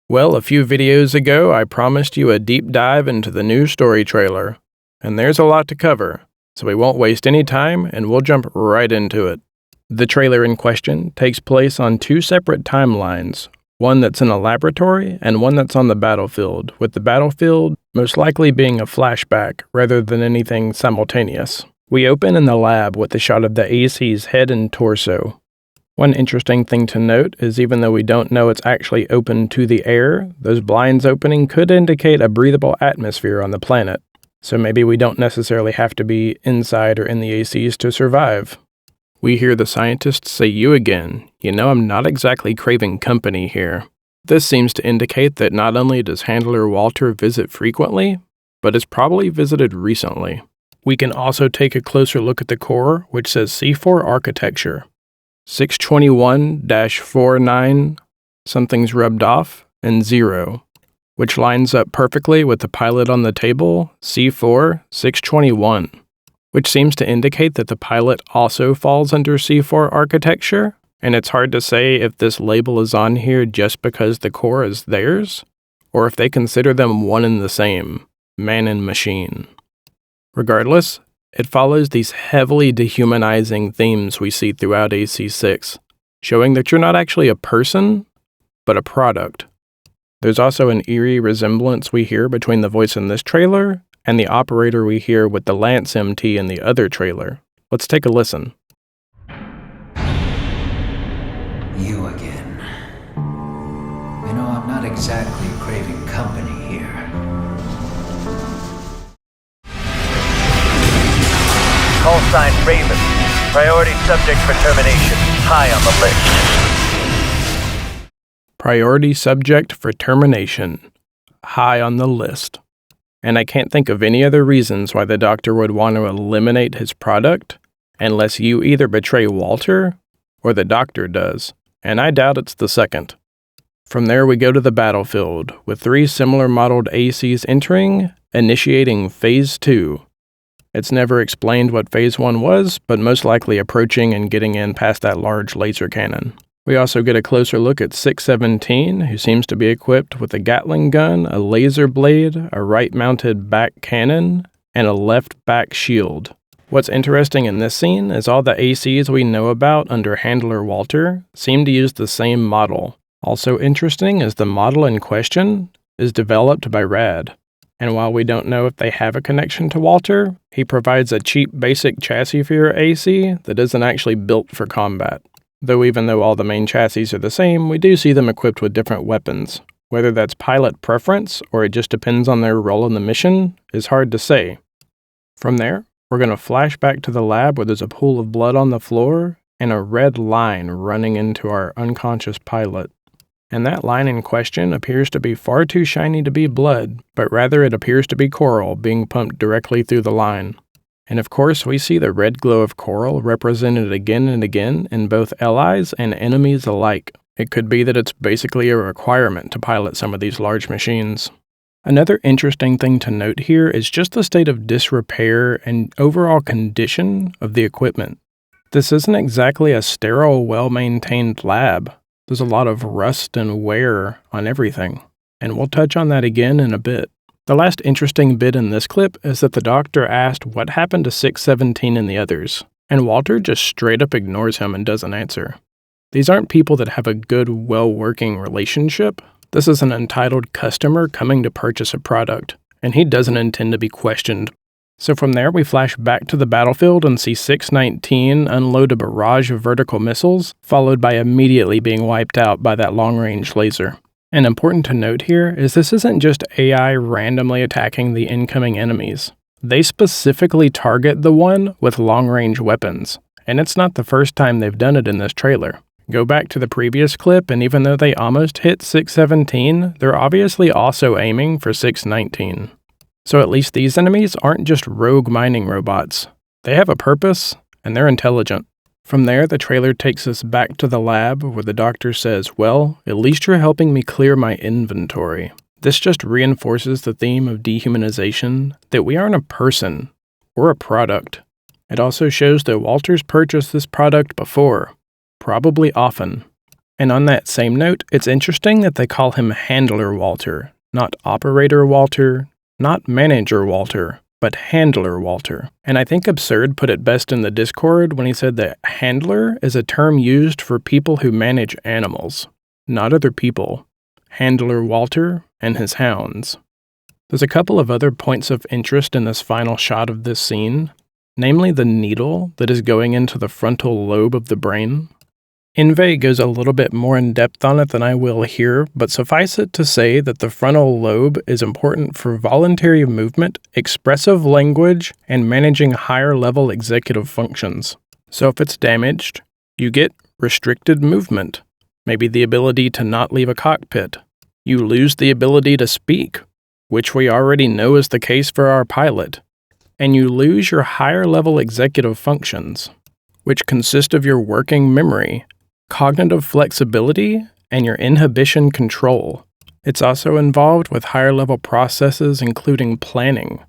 Well, a few videos ago, I promised you a deep dive into the new story trailer, and there's a lot to cover, so we won't waste any time and we'll jump right into it. The trailer in question takes place on two separate timelines, one that's in a laboratory and one that's on the battlefield, with the battlefield most likely being a flashback rather than anything simultaneous. We open in the lab with a shot of the AC's head and torso. One interesting thing to note is even though we don't know it's actually open to the air, those blinds opening could indicate a breathable atmosphere on the planet. So maybe we don't necessarily have to be inside or in the ACs to survive. We hear the scientists say you again. You know, I'm not exactly craving company here. This seems to indicate that not only does Handler Walter visit frequently, but has probably visited recently. We can also take a closer look at the core, which says C4 architecture. 621-49, something's rubbed off, and 0, which lines up perfectly with the pilot on the table, C4 621, which seems to indicate that the pilot also falls under C4 architecture, and it's hard to say if this label is on here just because the core is theirs, or if they consider them one and the same, man and machine. Regardless, it follows these heavily dehumanizing themes we see throughout AC6, showing that you're not actually a person, but a product. There's also an eerie resemblance we hear between the voice in this trailer and the operator we hear with the Lance MT in the other trailer. Let's take a listen. You again. You know, I'm not exactly craving company here. Call sign Raven. Priority subject for termination. High on the list. Priority subject for termination. High on the list. And I can't think of any other reasons why the doctor would want to eliminate his product unless you either betray Walter or the doctor does, and I doubt it's the second. From there we go to the battlefield, with 3 similar modeled ACs entering, initiating Phase 2. It's never explained what Phase 1 was, but most likely approaching and getting in past that large laser cannon. We also get a closer look at 617, who seems to be equipped with a Gatling gun, a laser blade, a right-mounted back cannon, and a left back shield. What's interesting in this scene is all the ACs we know about under Handler Walter seem to use the same model. Also interesting is the model in question is developed by Rad. And while we don't know if they have a connection to Walter, he provides a cheap basic chassis for your AC that isn't actually built for combat. Though even though all the main chassis are the same, we do see them equipped with different weapons. Whether that's pilot preference or it just depends on their role in the mission is hard to say. From there, we're going to flash back to the lab where there's a pool of blood on the floor and a red line running into our unconscious pilot. And that line in question appears to be far too shiny to be blood, but rather it appears to be coral being pumped directly through the line. And of course, we see the red glow of coral represented again and again in both allies and enemies alike. It could be that it's basically a requirement to pilot some of these large machines. Another interesting thing to note here is just the state of disrepair and overall condition of the equipment. This isn't exactly a sterile, well-maintained lab. There's a lot of rust and wear on everything, and we'll touch on that again in a bit. The last interesting bit in this clip is that the doctor asked what happened to 617 and the others, and Walter just straight up ignores him and doesn't answer. These aren't people that have a good, well-working relationship. This is an entitled customer coming to purchase a product, and he doesn't intend to be questioned. So from there, we flash back to the battlefield and see 619 unload a barrage of vertical missiles, followed by immediately being wiped out by that long-range laser. And important to note here is this isn't just AI randomly attacking the incoming enemies. They specifically target the one with long-range weapons, and it's not the first time they've done it in this trailer. Go back to the previous clip, and even though they almost hit 617, they're obviously also aiming for 619. So at least these enemies aren't just rogue mining robots. They have a purpose, and they're intelligent. From there, the trailer takes us back to the lab where the doctor says, well, at least you're helping me clear my inventory. This just reinforces the theme of dehumanization, that we aren't a person, or a product. It also shows that Walter's purchased this product before, probably often. And on that same note, it's interesting that they call him Handler Walter, not Operator Walter, not Manager Walter, but Handler Walter. And I think Absurd put it best in the Discord when he said that handler is a term used for people who manage animals, not other people. Handler Walter and his hounds. There's a couple of other points of interest in this final shot of this scene, namely the needle that is going into the frontal lobe of the brain. Inve goes a little bit more in depth on it than I will here, but suffice it to say that the frontal lobe is important for voluntary movement, expressive language, and managing higher-level executive functions. So if it's damaged, you get restricted movement, maybe the ability to not leave a cockpit. You lose the ability to speak, which we already know is the case for our pilot, and you lose your higher-level executive functions, which consist of your working memory, cognitive flexibility, and your inhibition control. It's also involved with higher-level processes including planning.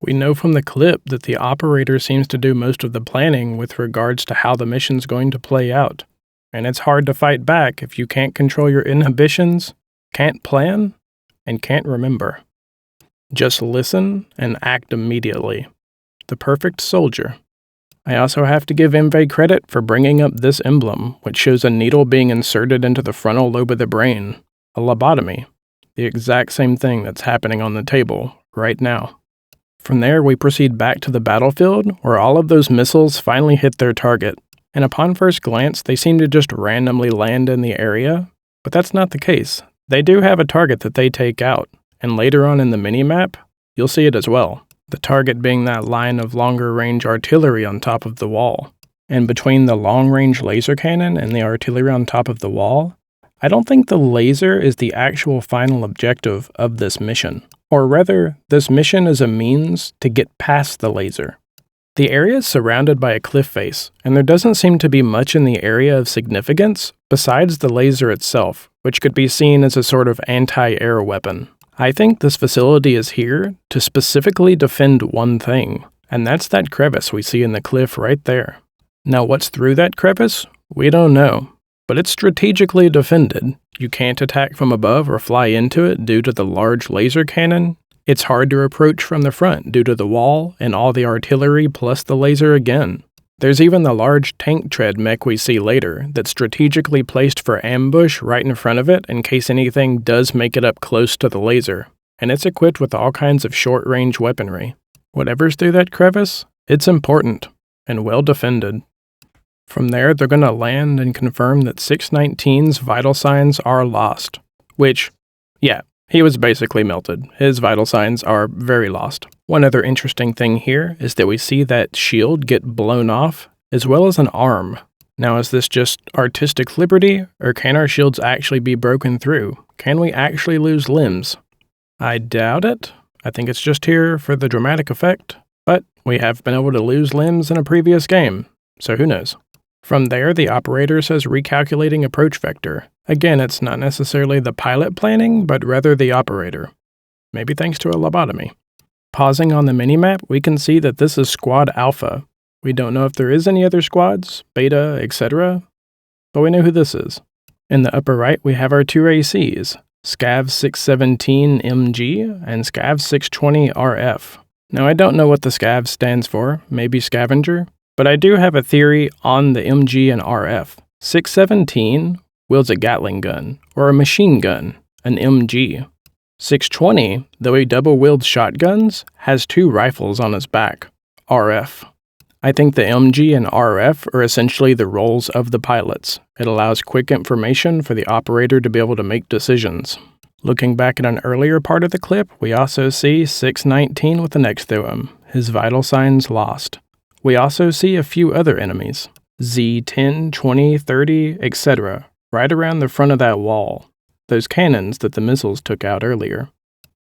We know from the clip that the operator seems to do most of the planning with regards to how the mission's going to play out, and it's hard to fight back if you can't control your inhibitions, can't plan, and can't remember. Just listen and act immediately. The perfect soldier. I also have to give Inve credit for bringing up this emblem, which shows a needle being inserted into the frontal lobe of the brain, a lobotomy, the exact same thing that's happening on the table right now. From there, we proceed back to the battlefield, where all of those missiles finally hit their target, and upon first glance, they seem to just randomly land in the area, but that's not the case. They do have a target that they take out, and later on in the minimap, you'll see it as well. The target being that line of longer-range artillery on top of the wall. And between the long-range laser cannon and the artillery on top of the wall, I don't think the laser is the actual final objective of this mission. Or rather, this mission is a means to get past the laser. The area is surrounded by a cliff face, and there doesn't seem to be much in the area of significance besides the laser itself, which could be seen as a sort of anti-air weapon. I think this facility is here to specifically defend one thing, and that's that crevice we see in the cliff right there. Now what's through that crevice? We don't know, but it's strategically defended. You can't attack from above or fly into it due to the large laser cannon. It's hard to approach from the front due to the wall and all the artillery plus the laser again. There's even the large tank tread mech we see later that's strategically placed for ambush right in front of it in case anything does make it up close to the laser, and it's equipped with all kinds of short-range weaponry. Whatever's through that crevice, it's important and well defended. From there, they're going to land and confirm that 619's vital signs are lost, which, yeah, he was basically melted. His vital signs are very lost. One other interesting thing here is that we see that shield get blown off, as well as an arm. Now, is this just artistic liberty, or can our shields actually be broken through? Can we actually lose limbs? I doubt it. I think it's just here for the dramatic effect, but we have been able to lose limbs in a previous game, so who knows? From there, the operator says recalculating approach vector. Again, it's not necessarily the pilot planning, but rather the operator. Maybe thanks to a lobotomy. Pausing on the minimap, we can see that this is Squad Alpha. We don't know if there is any other squads, Beta, etc., but we know who this is. In the upper right, we have our two ACs, Scav 617 MG and Scav 620 RF. Now, I don't know what the Scav stands for, maybe scavenger, but I do have a theory on the MG and RF. 617 wields a Gatling gun, or a machine gun, an MG. 620, though he double wields shotguns, has two rifles on his back, RF. I think the MG and RF are essentially the roles of the pilots. It allows quick information for the operator to be able to make decisions. Looking back at an earlier part of the clip, we also see 619 with an X through him, his vital signs lost. We also see a few other enemies, Z10, 20, 30, etc., right around the front of that wall. Those cannons that the missiles took out earlier.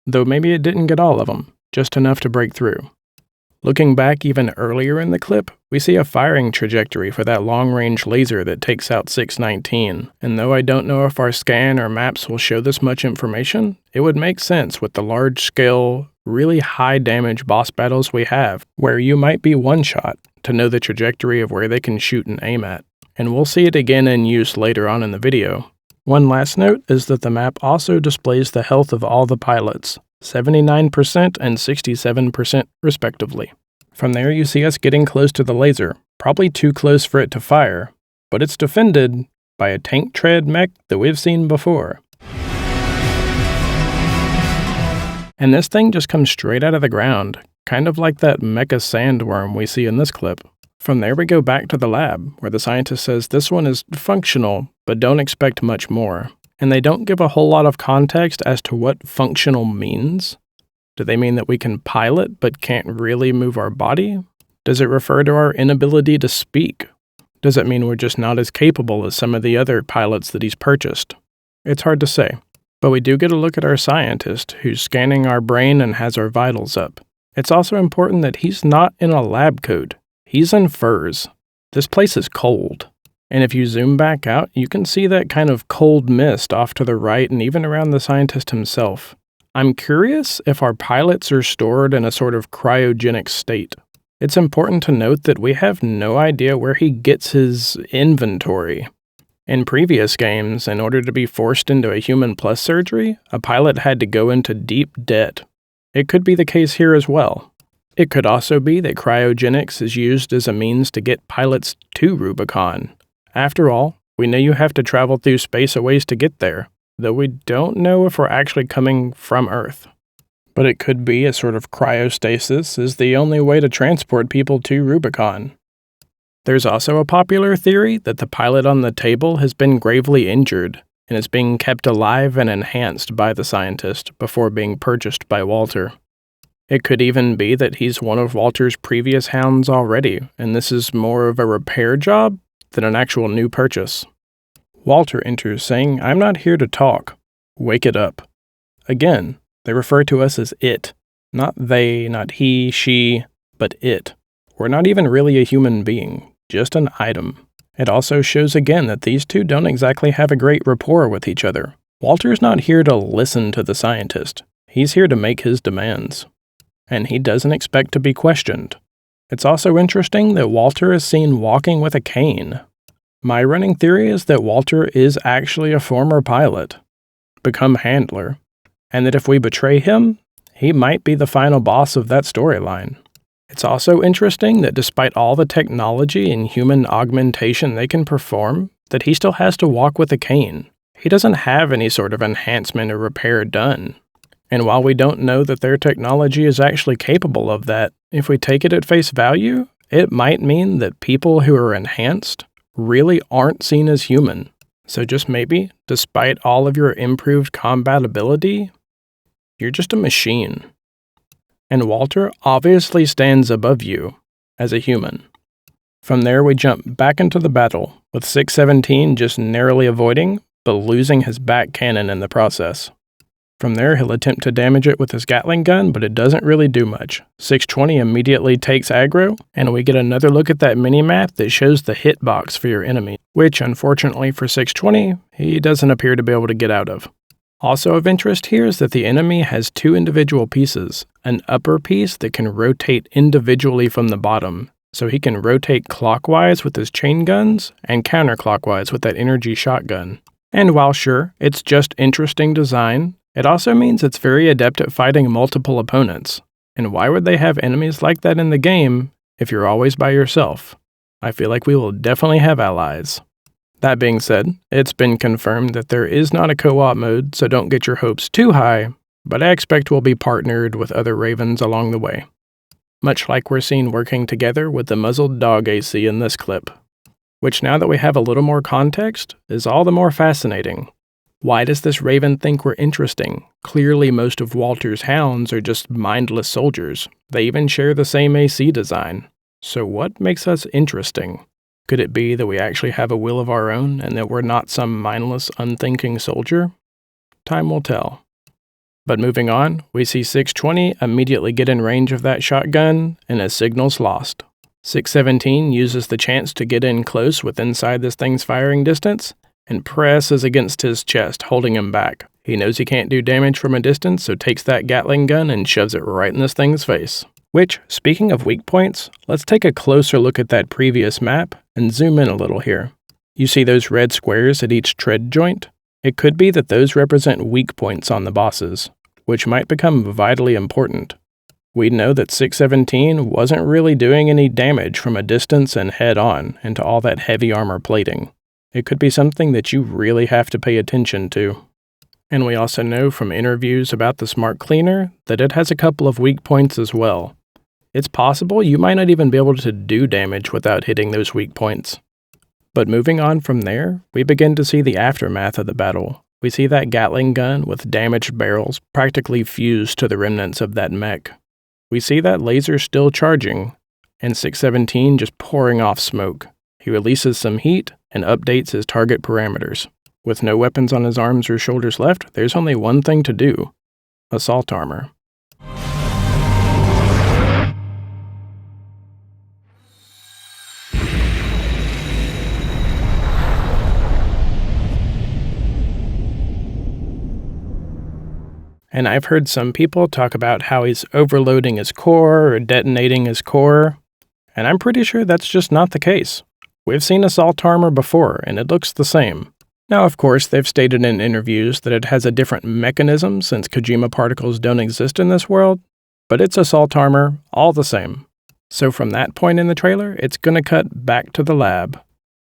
Though maybe it didn't get all of them, just enough to break through. Looking back even earlier in the clip, we see a firing trajectory for that long-range laser that takes out 619, and though I don't know if our scan or maps will show this much information, it would make sense with the large-scale, really high-damage boss battles we have, where you might be one-shot to know the trajectory of where they can shoot and aim at. and we'll see it again in use later on in the video. One last note is that the map also displays the health of all the pilots, 79% and 67% respectively. From there you see us getting close to the laser, probably too close for it to fire, but it's defended by a tank tread mech that we've seen before. And this thing just comes straight out of the ground, kind of like that mecha sandworm we see in this clip. From there we go back to the lab, where the scientist says this one is functional, but don't expect much more. And they don't give a whole lot of context as to what functional means. Do they mean that we can pilot but can't really move our body? Does it refer to our inability to speak? Does it mean we're just not as capable as some of the other pilots that he's purchased? It's hard to say. But we do get a look at our scientist, who's scanning our brain and has our vitals up. It's also important that he's not in a lab coat. He's in furs. This place is cold. And if you zoom back out, you can see that kind of cold mist off to the right and even around the scientist himself. I'm curious if our pilots are stored in a sort of cryogenic state. It's important to note that we have no idea where he gets his inventory. In previous games, in order to be forced into a human plus surgery, a pilot had to go into deep debt. It could be the case here as well. It could also be that cryogenics is used as a means to get pilots to Rubicon. After all, we know you have to travel through space a ways to get there, though we don't know if we're actually coming from Earth. But it could be a sort of cryostasis is the only way to transport people to Rubicon. There's also a popular theory that the pilot on the table has been gravely injured and is being kept alive and enhanced by the scientist before being purchased by Walter. It could even be that he's one of Walter's previous hounds already, and this is more of a repair job than an actual new purchase. Walter enters saying, "I'm not here to talk. Wake it up." Again, they refer to us as it. Not they, not he, she, but it. We're not even really a human being, just an item. It also shows again that these two don't exactly have a great rapport with each other. Walter's not here to listen to the scientist. He's here to make his demands. And he doesn't expect to be questioned. It's also interesting that Walter is seen walking with a cane. My running theory is that Walter is actually a former pilot, become handler, and that if we betray him, he might be the final boss of that storyline. It's also interesting that despite all the technology and human augmentation they can perform, that he still has to walk with a cane. He doesn't have any sort of enhancement or repair done. And while we don't know that their technology is actually capable of that, if we take it at face value, it might mean that people who are enhanced really aren't seen as human. So just maybe, despite all of your improved combat ability, you're just a machine. And Walter obviously stands above you as a human. From there we jump back into the battle, with 617 just narrowly avoiding, but losing his back cannon in the process. From there he'll attempt to damage it with his Gatling gun, but it doesn't really do much. 620 immediately takes aggro, and we get another look at that mini-map that shows the hitbox for your enemy, which unfortunately for 620, he doesn't appear to be able to get out of. Also of interest here is that the enemy has two individual pieces, an upper piece that can rotate individually from the bottom, so he can rotate clockwise with his chain guns and counterclockwise with that energy shotgun. And while sure, it's just interesting design, it also means it's very adept at fighting multiple opponents. And why would they have enemies like that in the game if you're always by yourself? I feel like we will definitely have allies. That being said, it's been confirmed that there is not a co-op mode, so don't get your hopes too high, but I expect we'll be partnered with other Ravens along the way. Much like we're seen working together with the muzzled dog AC in this clip, which now that we have a little more context, is all the more fascinating. Why does this Raven think we're interesting? Clearly most of Walter's hounds are just mindless soldiers. They even share the same AC design. So what makes us interesting? Could it be that we actually have a will of our own and that we're not some mindless, unthinking soldier? Time will tell. But moving on, we see 620 immediately get in range of that shotgun and his signal's lost. 617 uses the chance to get in close with inside this thing's firing distance and presses against his chest, holding him back. He knows he can't do damage from a distance, so takes that Gatling gun and shoves it right in this thing's face. Which, speaking of weak points, let's take a closer look at that previous map and zoom in a little here. You see those red squares at each tread joint? It could be that those represent weak points on the bosses, which might become vitally important. We know that 617 wasn't really doing any damage from a distance and head-on into all that heavy armor plating. It could be something that you really have to pay attention to. And we also know from interviews about the Smart Cleaner that it has a couple of weak points as well. It's possible you might not even be able to do damage without hitting those weak points. But moving on from there, we begin to see the aftermath of the battle. We see that Gatling gun with damaged barrels practically fused to the remnants of that mech. We see that laser still charging, and 617 just pouring off smoke. He releases some heat and updates his target parameters. With no weapons on his arms or shoulders left, there's only one thing to do: assault armor. And I've heard some people talk about how he's overloading his core or detonating his core, and I'm pretty sure that's just not the case. We've seen assault armor before, and it looks the same. Now, of course, they've stated in interviews that it has a different mechanism since Kojima particles don't exist in this world, but it's assault armor all the same. So from that point in the trailer, it's gonna cut back to the lab,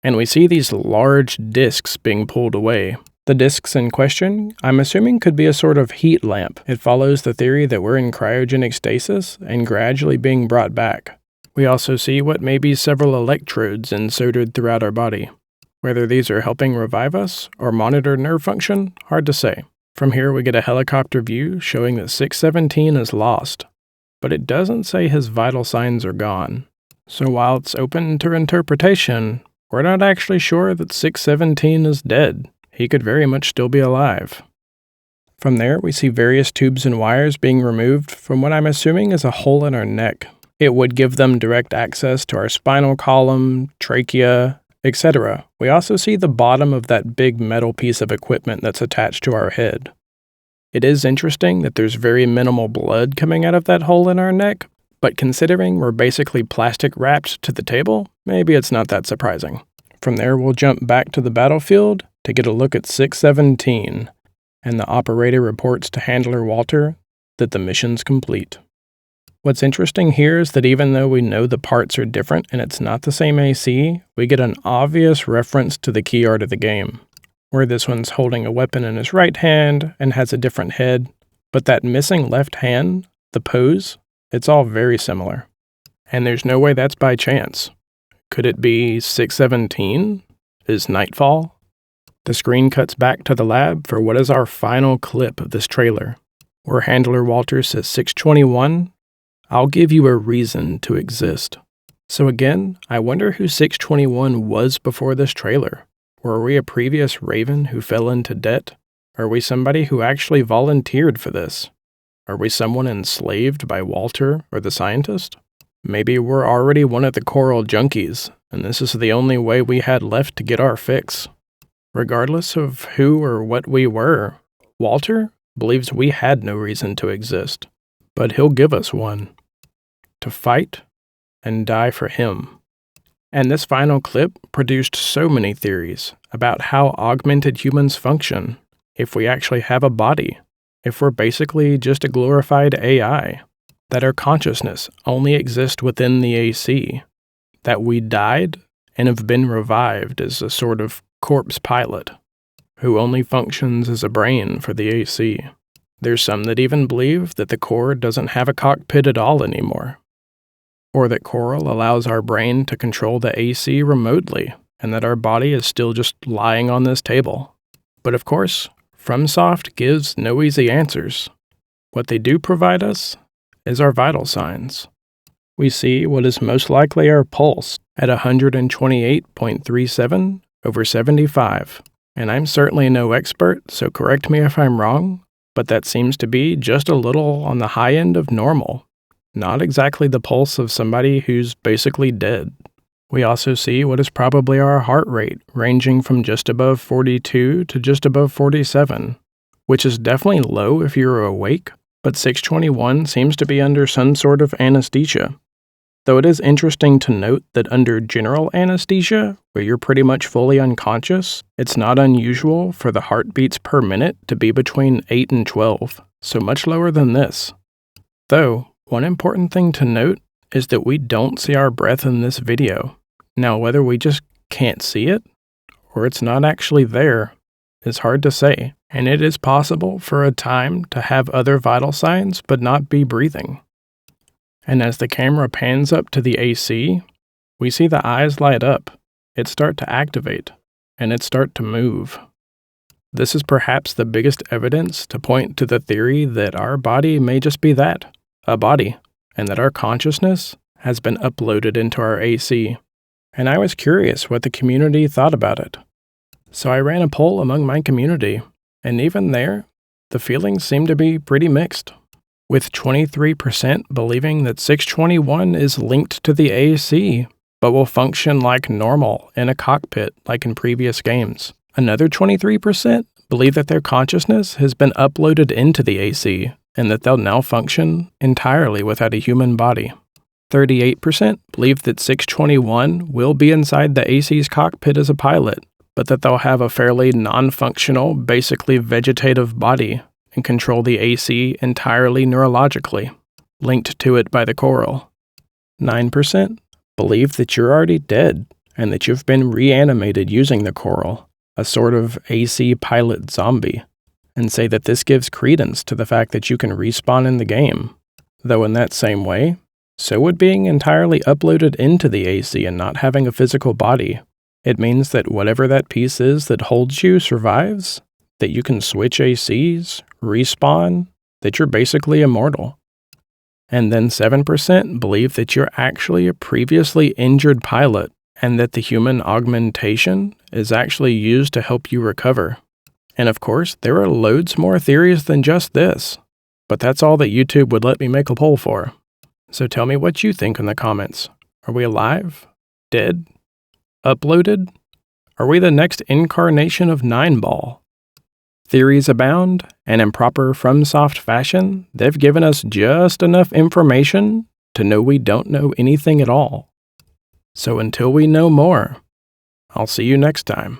and we see these large discs being pulled away. The discs in question, I'm assuming, could be a sort of heat lamp. It follows the theory that we're in cryogenic stasis and gradually being brought back. We also see what may be several electrodes inserted throughout our body. Whether these are helping revive us or monitor nerve function, hard to say. From here we get a helicopter view showing that 617 is lost, but it doesn't say his vital signs are gone. So while it's open to interpretation, we're not actually sure that 617 is dead. He could very much still be alive. From there, we see various tubes and wires being removed from what I'm assuming is a hole in our neck. It would give them direct access to our spinal column, trachea, etc. We also see the bottom of that big metal piece of equipment that's attached to our head. It is interesting that there's very minimal blood coming out of that hole in our neck, but considering we're basically plastic wrapped to the table, maybe it's not that surprising. From there, we'll jump back to the battlefield to get a look at 617, and the operator reports to Handler Walter that the mission's complete. What's interesting here is that even though we know the parts are different and it's not the same AC, we get an obvious reference to the key art of the game, where this one's holding a weapon in his right hand and has a different head, but that missing left hand, the pose, it's all very similar. And there's no way that's by chance. Could it be 617? Is nightfall? The screen cuts back to the lab for what is our final clip of this trailer, where Handler Walter says 621, I'll give you a reason to exist. So again, I wonder who 621 was before this trailer. Were we a previous Raven who fell into debt? Are we somebody who actually volunteered for this? Are we someone enslaved by Walter or the scientist? Maybe we're already one of the coral junkies, and this is the only way we had left to get our fix. Regardless of who or what we were, Walter believes we had no reason to exist, but he'll give us one. To fight and die for him. And this final clip produced so many theories about how augmented humans function, if we actually have a body, if we're basically just a glorified AI, that our consciousness only exists within the AC, that we died and have been revived as a sort of corpse pilot, who only functions as a brain for the AC. There's some that even believe that the core doesn't have a cockpit at all anymore, or that Coral allows our brain to control the AC remotely, and that our body is still just lying on this table. But of course, FromSoft gives no easy answers. What they do provide us is our vital signs. We see what is most likely our pulse at 128.37 over 75. And I'm certainly no expert, so correct me if I'm wrong, but that seems to be just a little on the high end of normal. Not exactly the pulse of somebody who's basically dead. We also see what is probably our heart rate, ranging from just above 42 to just above 47, which is definitely low if you're awake, but 621 seems to be under some sort of anesthesia. Though it is interesting to note that under general anesthesia, where you're pretty much fully unconscious, it's not unusual for the heartbeats per minute to be between 8 and 12, so much lower than this. Though, one important thing to note is that we don't see our breath in this video. Now, whether we just can't see it, or it's not actually there, is hard to say, and it is possible for a time to have other vital signs but not be breathing. And as the camera pans up to the AC, we see the eyes light up, it start to activate, and it start to move. This is perhaps the biggest evidence to point to the theory that our body may just be that, a body, and that our consciousness has been uploaded into our AC. And I was curious what the community thought about it. So I ran a poll among my community, and even there, the feelings seemed to be pretty mixed, with 23% believing that 621 is linked to the AC, but will function like normal in a cockpit like in previous games. Another 23% believe that their consciousness has been uploaded into the AC, and that they'll now function entirely without a human body. 38% believe that 621 will be inside the AC's cockpit as a pilot, but that they'll have a fairly non-functional, basically vegetative body and control the AC entirely neurologically, linked to it by the coral. 9% believe that you're already dead and that you've been reanimated using the coral, a sort of AC pilot zombie, and say that this gives credence to the fact that you can respawn in the game. Though in that same way, so would being entirely uploaded into the AC and not having a physical body. It means that whatever that piece is that holds you survives, that you can switch ACs, respawn, that you're basically immortal. And then 7% believe that you're actually a previously injured pilot, and that the human augmentation is actually used to help you recover. And of course, there are loads more theories than just this, but that's all that YouTube would let me make a poll for. So tell me what you think in the comments. Are we alive? Dead? Uploaded? Are we the next incarnation of Nineball? Theories abound, and in proper FromSoft fashion, they've given us just enough information to know we don't know anything at all. So until we know more, I'll see you next time.